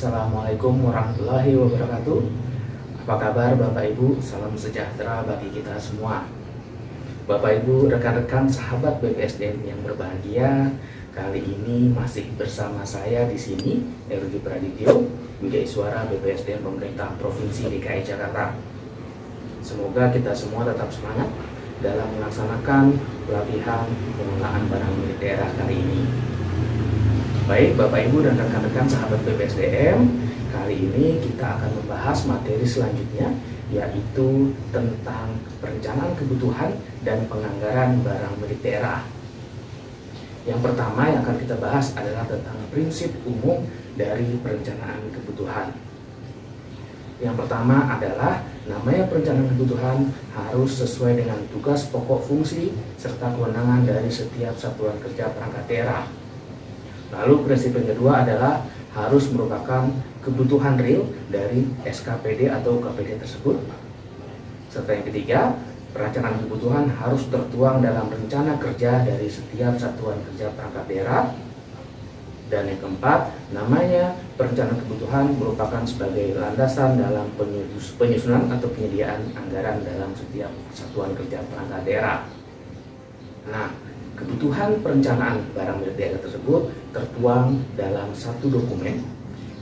Assalamualaikum warahmatullahi wabarakatuh. Apa kabar Bapak Ibu? Salam sejahtera bagi kita semua. Bapak Ibu, rekan-rekan sahabat BPSDM yang berbahagia, kali ini masih bersama saya di sini, Erudi Pradityo, Widya Iswara BPSDM Pemerintah Provinsi DKI Jakarta. Semoga kita semua tetap semangat dalam melaksanakan pelatihan pengelolaan barang milik daerah kali ini. Baik Bapak Ibu dan rekan-rekan sahabat BPSDM, kali ini kita akan membahas materi selanjutnya, yaitu tentang perencanaan kebutuhan dan penganggaran barang milik daerah. Yang pertama yang akan kita bahas adalah tentang prinsip umum dari perencanaan kebutuhan. Yang pertama adalah namanya perencanaan kebutuhan harus sesuai dengan tugas pokok fungsi serta kewenangan dari setiap satuan kerja perangkat daerah. Lalu prinsip yang kedua adalah harus merupakan kebutuhan real dari SKPD atau KPD tersebut. Serta yang ketiga, perencanaan kebutuhan harus tertuang dalam rencana kerja dari setiap satuan kerja perangkat daerah. Dan yang keempat, namanya perencanaan kebutuhan merupakan sebagai landasan dalam penyusunan atau penyediaan anggaran dalam setiap satuan kerja perangkat daerah. Nah, kebutuhan perencanaan barang milik daerah tersebut tertuang dalam satu dokumen,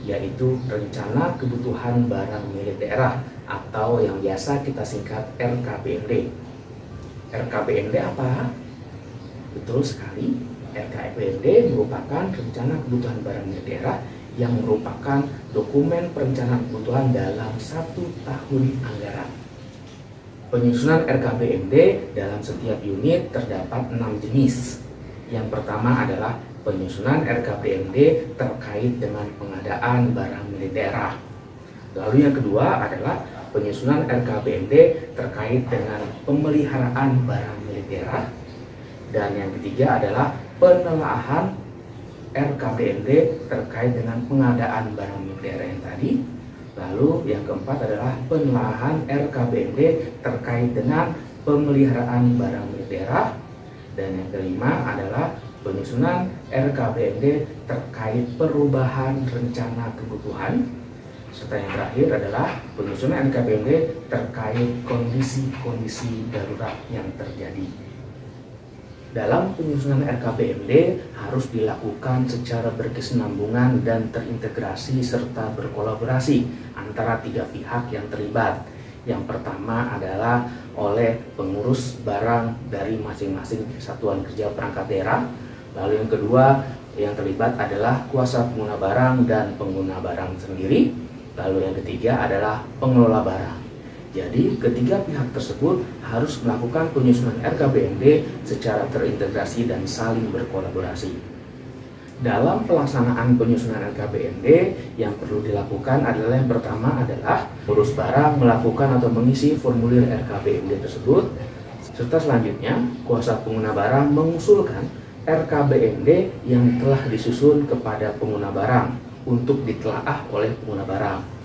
yaitu Rencana Kebutuhan Barang Milik Daerah atau yang biasa kita singkat RKBMD. RKBMD apa? Betul sekali, RKBMD merupakan Rencana Kebutuhan Barang Milik Daerah yang merupakan dokumen perencanaan kebutuhan dalam 1 tahun anggaran. Penyusunan RKBMD dalam setiap unit terdapat 6 jenis. Yang pertama adalah penyusunan RKBMD terkait dengan pengadaan barang milik daerah. Lalu yang kedua adalah penyusunan RKBMD terkait dengan pemeliharaan barang milik daerah. Dan yang ketiga adalah penelaahan RKBMD terkait dengan pengadaan barang milik daerah yang tadi. Lalu yang keempat adalah penelaahan RKBMD terkait dengan pemeliharaan barang milik daerah. Dan yang kelima adalah penyusunan RKBMD terkait perubahan rencana kebutuhan. Serta yang terakhir adalah penyusunan RKBMD terkait kondisi-kondisi darurat yang terjadi. Dalam penyusunan RKBMD harus dilakukan secara berkesinambungan dan terintegrasi serta berkolaborasi antara 3 pihak yang terlibat. Yang pertama adalah oleh pengurus barang dari masing-masing satuan kerja perangkat daerah. Lalu yang kedua yang terlibat adalah kuasa pengguna barang dan pengguna barang sendiri. Lalu yang ketiga adalah pengelola barang. Jadi ketiga pihak tersebut harus melakukan penyusunan RKBMD secara terintegrasi dan saling berkolaborasi. Dalam pelaksanaan penyusunan RKBMD yang perlu dilakukan adalah yang pertama adalah pengurus barang melakukan atau mengisi formulir RKBMD tersebut, serta selanjutnya kuasa pengguna barang mengusulkan RKBMD yang telah disusun kepada pengguna barang untuk ditelaah oleh pengguna barang.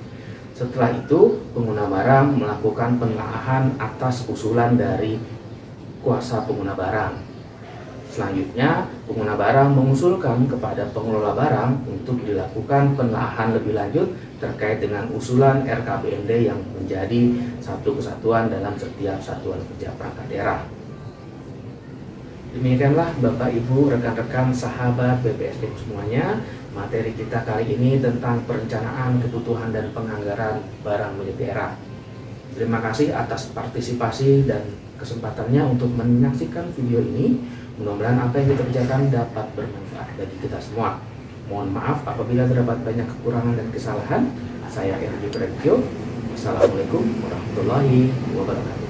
Setelah itu, pengguna barang melakukan penelaahan atas usulan dari kuasa pengguna barang. Selanjutnya, pengguna barang mengusulkan kepada pengelola barang untuk dilakukan penelaahan lebih lanjut terkait dengan usulan RKBMD yang menjadi satu kesatuan dalam setiap satuan kerja perangkat daerah. Demikianlah Bapak Ibu, rekan-rekan sahabat BPSDM semuanya, materi kita kali ini tentang perencanaan kebutuhan dan penganggaran barang milik daerah. Terima kasih atas partisipasi dan kesempatannya untuk menyaksikan video ini. Mudah-mudahan apa yang kita kerjakan dapat bermanfaat bagi kita semua. Mohon maaf apabila terdapat banyak kekurangan dan kesalahan. Saya Erudi Pradityo. Wassalamualaikum warahmatullahi wabarakatuh.